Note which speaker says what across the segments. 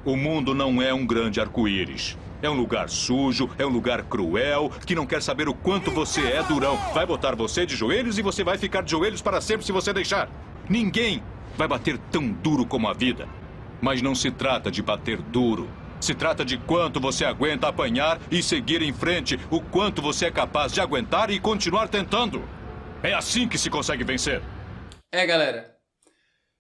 Speaker 1: O mundo não é um grande arco-íris. É um lugar sujo, é um lugar cruel, que não quer saber o quanto você é durão. Vai botar você de joelhos e você vai ficar de joelhos para sempre se você deixar. Ninguém vai bater tão duro como a vida. Mas não se trata de bater duro. Se trata de quanto você aguenta apanhar e seguir em frente, o quanto você é capaz de aguentar e continuar tentando. É assim que se consegue vencer.
Speaker 2: Galera.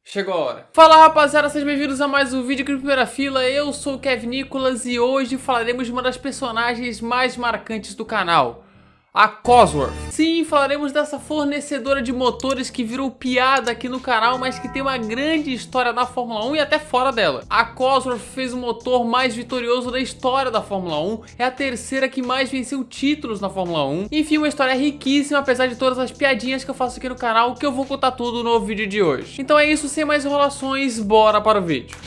Speaker 2: Chegou a hora. Fala rapaziada, sejam bem-vindos a mais um vídeo aqui no Primeira Fila. Eu sou o Kevin Nicolas e hoje falaremos de uma das personagens mais marcantes do canal, a Cosworth. Sim, falaremos dessa fornecedora de motores que virou piada aqui no canal, mas que tem uma grande história da Fórmula 1 e até fora dela. A Cosworth fez o motor mais vitorioso da história da Fórmula 1, é a terceira que mais venceu títulos na Fórmula 1. Enfim, uma história riquíssima, apesar de todas as piadinhas que eu faço aqui no canal, que eu vou contar tudo no vídeo de hoje. Então é isso, sem mais enrolações, bora para o vídeo.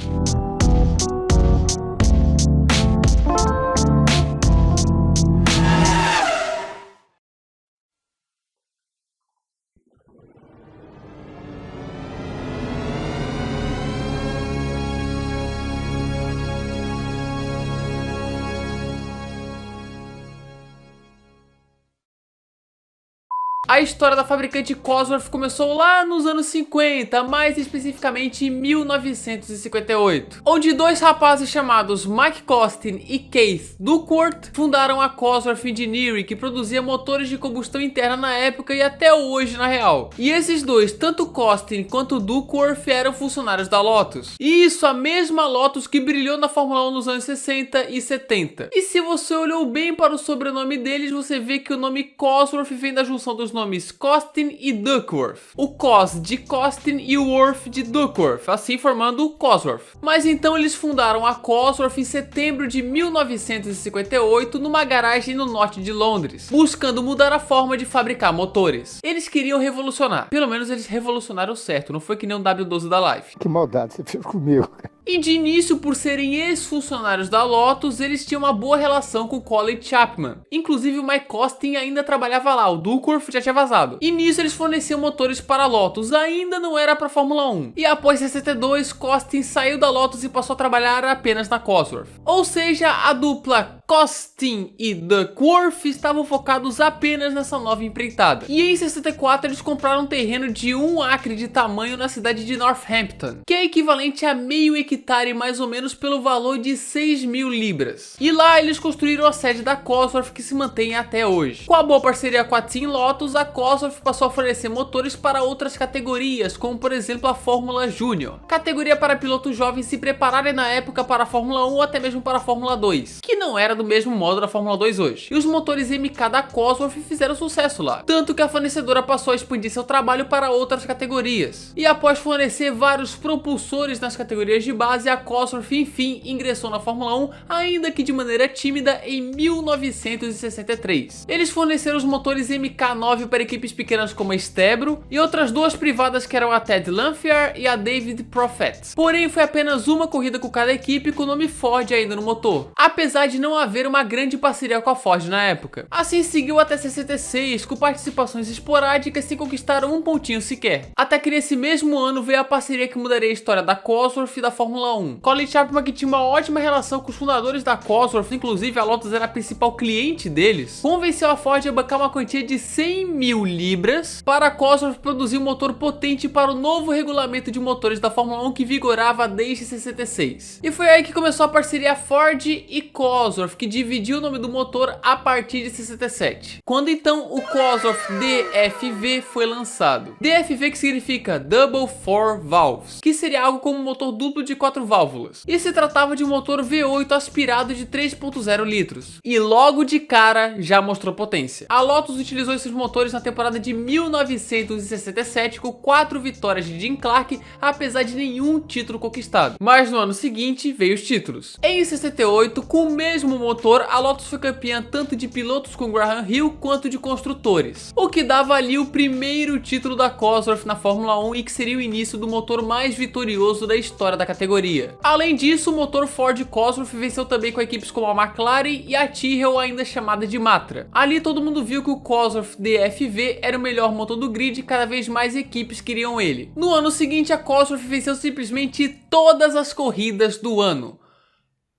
Speaker 2: A história da fabricante Cosworth começou lá nos anos 50, mais especificamente em 1958, onde dois rapazes chamados Mike Costin e Keith Duckworth fundaram a Cosworth Engineering, que produzia motores de combustão interna na época e até hoje na real. E esses dois, tanto Costin quanto Duckworth, eram funcionários da Lotus. E isso, a mesma Lotus que brilhou na Fórmula 1 nos anos 60 e 70. E se você olhou bem para o sobrenome deles, você vê que o nome Cosworth vem da junção dos nomes Costin e Duckworth. O Cos de Costin e o Worth de Duckworth, assim formando o Cosworth. Mas então eles fundaram a Cosworth em setembro de 1958 numa garagem no norte de Londres, buscando mudar a forma de fabricar motores. Eles queriam revolucionar. Pelo menos eles revolucionaram certo, não foi que nem o W12 da Life.
Speaker 3: Que maldade você fez comigo.
Speaker 2: E de início, por serem ex-funcionários da Lotus, eles tinham uma boa relação com Colin Chapman. Inclusive o Mike Costin ainda trabalhava lá, o Duckworth já tinha vazado. E nisso eles forneciam motores para a Lotus, ainda não era para a Fórmula 1. E após 62, Costin saiu da Lotus e passou a trabalhar apenas na Cosworth. Ou seja, a dupla Costin e Duckworth estavam focados apenas nessa nova empreitada. E em 64 eles compraram um terreno de 1 acre de tamanho na cidade de Northampton, que é equivalente a meio hectare mais ou menos, pelo valor de 6.000 libras. E lá eles construíram a sede da Cosworth, que se mantém até hoje. Com a boa parceria com a Team Lotus, a Cosworth passou a fornecer motores para outras categorias, como por exemplo a Fórmula Júnior, categoria para pilotos jovens se prepararem na época para a Fórmula 1 ou até mesmo para a Fórmula 2, que não era do mesmo modo da Fórmula 2 hoje. E os motores MK da Cosworth fizeram sucesso lá, tanto que a fornecedora passou a expandir seu trabalho para outras categorias. E após fornecer vários propulsores nas categorias de base, a Cosworth enfim ingressou na Fórmula 1, ainda que de maneira tímida, em 1963. Eles forneceram os motores MK9 para equipes pequenas como a Stebro e outras duas privadas, que eram a Ted Lamphere e a David Prophet. Porém, foi apenas uma corrida com cada equipe, com o nome Ford ainda no motor, apesar de não haver uma grande parceria com a Ford na época. Assim seguiu até 66, com participações esporádicas sem conquistar um pontinho sequer. Até que nesse mesmo ano veio a parceria que mudaria a história da Cosworth e da Fórmula 1. Colin Chapman, que tinha uma ótima relação com os fundadores da Cosworth, inclusive a Lotus era a principal cliente deles, convenceu a Ford a bancar uma quantia de 100.000 libras para a Cosworth produzir um motor potente para o novo regulamento de motores da Fórmula 1 que vigorava desde 66. E foi aí que começou a parceria Ford e Cosworth, que dividiu o nome do motor a partir de 67, quando então o Cosworth DFV foi lançado. DFV, que significa Double Four Valves, que seria algo como um motor duplo de 4 válvulas. E se tratava de um motor V8 aspirado de 3.0 litros. E logo de cara já mostrou potência. A Lotus utilizou esses motores na temporada de 1967 com 4 vitórias de Jim Clark, apesar de nenhum título conquistado. Mas no ano seguinte veio os títulos. Em 68, com o mesmo motor, a Lotus foi campeã tanto de pilotos com Graham Hill quanto de construtores, o que dava ali o primeiro título da Cosworth na Fórmula 1 e que seria o início do motor mais vitorioso da história da categoria. Além disso, o motor Ford Cosworth venceu também com equipes como a McLaren e a Tyrrell, ainda chamada de Matra. Ali todo mundo viu que o Cosworth DFV era o melhor motor do grid e cada vez mais equipes queriam ele. No ano seguinte, a Cosworth venceu simplesmente todas as corridas do ano.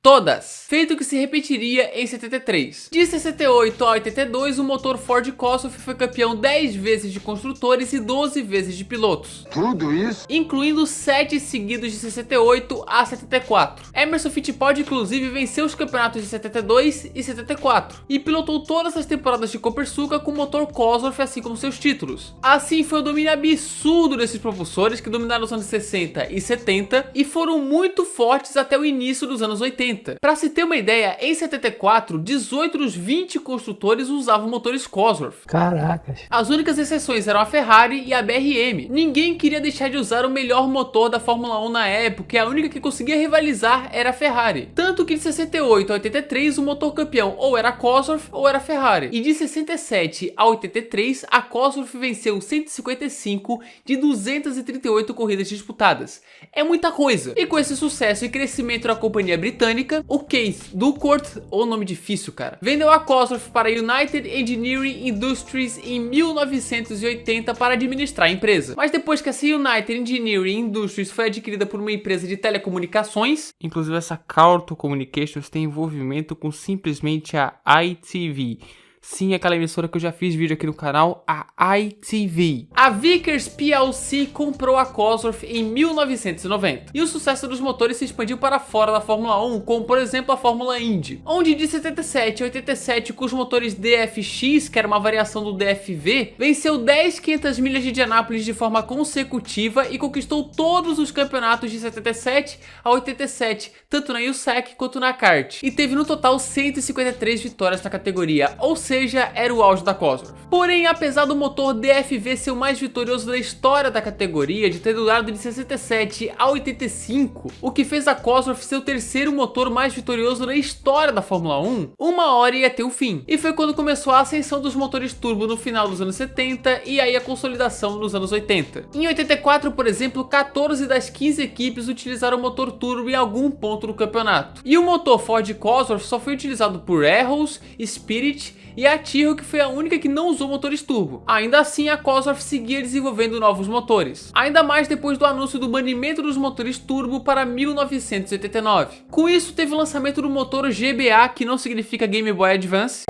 Speaker 2: todas, feito que se repetiria em 73. De 68 a 82, o motor Ford Cosworth foi campeão 10 vezes de construtores e 12 vezes de pilotos.
Speaker 3: Tudo isso?
Speaker 2: Incluindo 7 seguidos de 68 a 74. Emerson Fittipaldi inclusive venceu os campeonatos de 72 e 74 e pilotou todas as temporadas de Copersucar com o motor Cosworth, assim como seus títulos. Assim foi o domínio absurdo desses propulsores que dominaram os anos 60 e 70 e foram muito fortes até o início dos anos 80. Para se ter uma ideia, em 74, 18 dos 20 construtores usavam motores Cosworth.
Speaker 4: Caracas.
Speaker 2: As únicas exceções eram a Ferrari e a BRM. Ninguém queria deixar de usar o melhor motor da Fórmula 1 na época e a única que conseguia rivalizar era a Ferrari. Tanto que de 68 a 83 o motor campeão ou era Cosworth ou era Ferrari. E de 67 a 83 a Cosworth venceu 155 de 238 corridas disputadas. É muita coisa. E com esse sucesso e crescimento da companhia britânica, o Keith Duckworth, ou nome difícil, cara, vendeu a Cosworth para a United Engineering Industries em 1980 para administrar a empresa. Mas depois que essa United Engineering Industries foi adquirida por uma empresa de telecomunicações, inclusive essa Carlton Communications tem envolvimento com simplesmente a ITV. Sim, aquela emissora que eu já fiz vídeo aqui no canal, a ITV. A Vickers PLC comprou a Cosworth em 1990. E o sucesso dos motores se expandiu para fora da Fórmula 1, como por exemplo a Fórmula Indy, onde de 77 a 87, com os motores DFX, que era uma variação do DFV, venceu 10 500 milhas de Indianápolis de forma consecutiva e conquistou todos os campeonatos de 77 a 87, tanto na USAC quanto na kart. E teve no total 153 vitórias na categoria, ou seja, era o auge da Cosworth. Porém, apesar do motor DFV ser o mais vitorioso da história da categoria, de ter durado de 67 a 85, o que fez a Cosworth ser o terceiro motor mais vitorioso da história da Fórmula 1, uma hora ia ter um fim. E foi quando começou a ascensão dos motores turbo no final dos anos 70 e aí a consolidação nos anos 80. Em 84, por exemplo, 14 das 15 equipes utilizaram o motor turbo em algum ponto do campeonato. E o motor Ford Cosworth só foi utilizado por Arrows, Spirit e a Tyrrell, que foi a única que não usou motores turbo. Ainda assim, a Cosworth seguia desenvolvendo novos motores, ainda mais depois do anúncio do banimento dos motores turbo para 1989. Com isso, teve o lançamento do motor GBA, que não significa Game Boy Advance,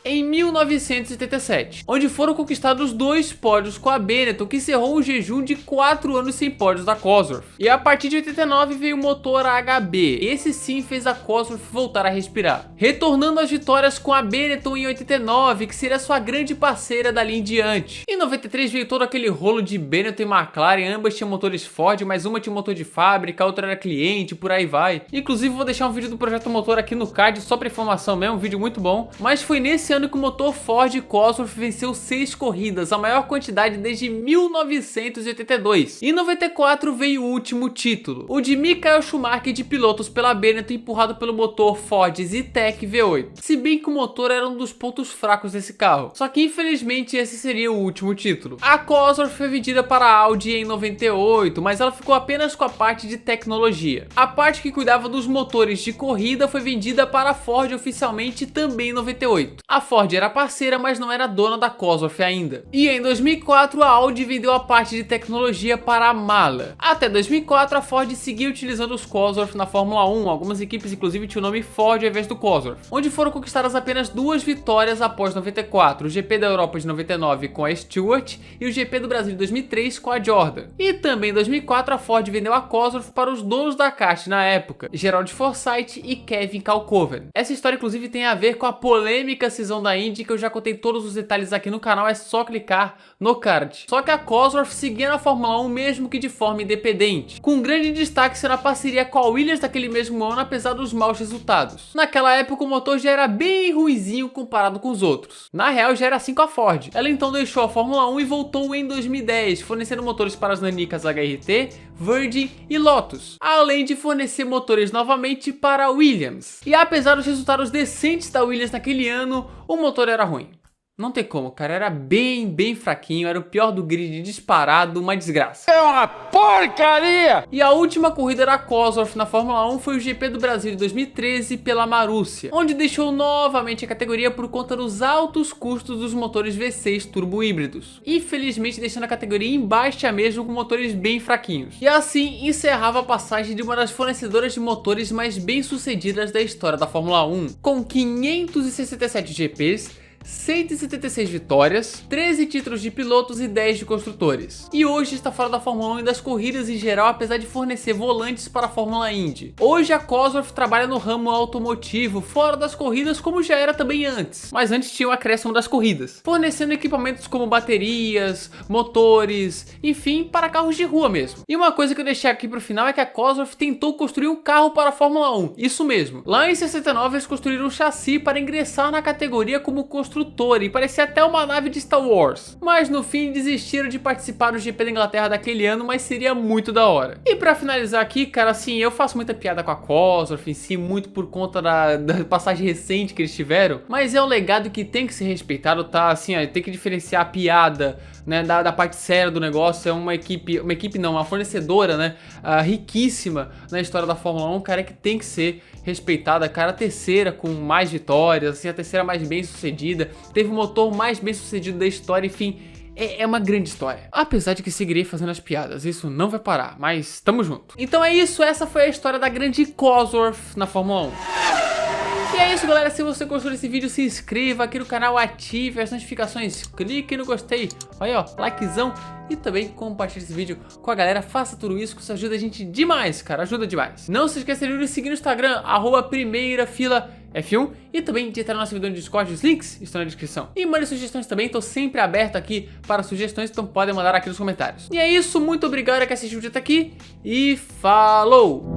Speaker 2: em 1987, onde foram conquistados 2 pódios com a Benetton, que encerrou um jejum de 4 anos sem pódios da Cosworth. E a partir de 89 veio o motor HB, esse sim fez a Cosworth voltar a respirar, retornando às vitórias com a Benetton em 89, que seria sua grande parceira dali em diante. Em 93 veio todo aquele rolo de Benetton e McLaren, ambas tinham motores Ford, mas uma tinha motor de fábrica, a outra era cliente, por aí vai. Inclusive vou deixar um vídeo do projeto motor aqui no card, só para informação mesmo, um vídeo muito bom. Mas foi nesse ano que o motor Ford Cosworth venceu 6 corridas, a maior quantidade desde 1982. Em 94 veio o último título, o de Michael Schumacher de pilotos pela Benetton, empurrado pelo motor Ford Zetec V8. Se bem que o motor era um dos pontos fracos desse carro, só que infelizmente esse seria o último título. A Cosworth foi vendida para a Audi em 98, mas ela ficou apenas com a parte de tecnologia. A parte que cuidava dos motores de corrida foi vendida para a Ford oficialmente também em 98. A Ford era parceira, mas não era dona da Cosworth ainda. E em 2004 a Audi vendeu a parte de tecnologia para a Mala. Até 2004 a Ford seguia utilizando os Cosworth na Fórmula 1, algumas equipes inclusive tinham o nome Ford ao invés do Cosworth, onde foram conquistadas apenas 2 vitórias após 94, o GP da Europa de 99 com a Stewart e o GP do Brasil de 2003 com a Jordan. E também em 2004 a Ford vendeu a Cosworth para os donos da kart na época, Gerald Forsyth e Kevin Kalkoven. Essa história inclusive tem a ver com a polêmica cisão da Indy, que eu já contei todos os detalhes aqui no canal, é só clicar no card. Só que a Cosworth seguia na Fórmula 1 mesmo que de forma independente, com grande destaque sendo a parceria com a Williams daquele mesmo ano, apesar dos maus resultados. Naquela época o motor já era bem ruizinho comparado com os outros. Na real já era assim com a Ford. Ela então deixou a Fórmula 1 e voltou em 2010, fornecendo motores para as nanicas HRT, Virgin e Lotus, além de fornecer motores novamente para a Williams. E apesar dos resultados decentes da Williams naquele ano, o motor era ruim. Não tem como, cara, era bem fraquinho, era o pior do grid disparado, uma desgraça.
Speaker 3: É uma porcaria!
Speaker 2: E a última corrida da Cosworth na Fórmula 1 foi o GP do Brasil de 2013 pela Marussia, onde deixou novamente a categoria por conta dos altos custos dos motores V6 turbo híbridos, infelizmente deixando a categoria em baixa mesmo com motores bem fraquinhos. E assim encerrava a passagem de uma das fornecedoras de motores mais bem sucedidas da história da Fórmula 1, com 567 GPs, 176 vitórias, 13 títulos de pilotos e 10 de construtores. E hoje está fora da Fórmula 1 e das corridas em geral, apesar de fornecer volantes para a Fórmula Indy. Hoje a Cosworth trabalha no ramo automotivo, fora das corridas, como já era também antes. Mas antes tinha o acréscimo das corridas, fornecendo equipamentos como baterias, motores, enfim, para carros de rua mesmo. E uma coisa que eu deixei aqui para o final é que a Cosworth tentou construir um carro para a Fórmula 1, isso mesmo. Lá em 69 eles construíram um chassi para ingressar na categoria como construtor, e parecia até uma nave de Star Wars, mas no fim desistiram de participar do GP da Inglaterra daquele ano, mas seria muito da hora. E pra finalizar aqui, cara, assim, eu faço muita piada com a Cosworth em si, muito por conta da passagem recente que eles tiveram, mas é um legado que tem que ser respeitado, tá? Assim, ó, tem que diferenciar a piada, né, da parte séria do negócio. É uma fornecedora, né, riquíssima na história da Fórmula 1, cara, que tem que ser respeitada, cara. A terceira com mais vitórias, assim, a terceira mais bem sucedida, teve o motor mais bem sucedido da história, enfim, é uma grande história. Apesar de que seguirei fazendo as piadas, isso não vai parar, mas tamo junto. Então é isso, essa foi a história da grande Cosworth na Fórmula 1. E é isso, galera, se você gostou desse vídeo, se inscreva aqui no canal, ative as notificações, clique no gostei, aí ó, likezão, e também compartilhe esse vídeo com a galera, faça tudo isso, que isso ajuda a gente demais, cara, ajuda demais. Não se esqueça de nos seguir no Instagram, @primeirafilaf1, e também de entrar no nosso vídeo no Discord, os links estão na descrição. E mande sugestões também, tô sempre aberto aqui para sugestões, então podem mandar aqui nos comentários. E é isso, muito obrigado que assistiu o vídeo até aqui, e falou!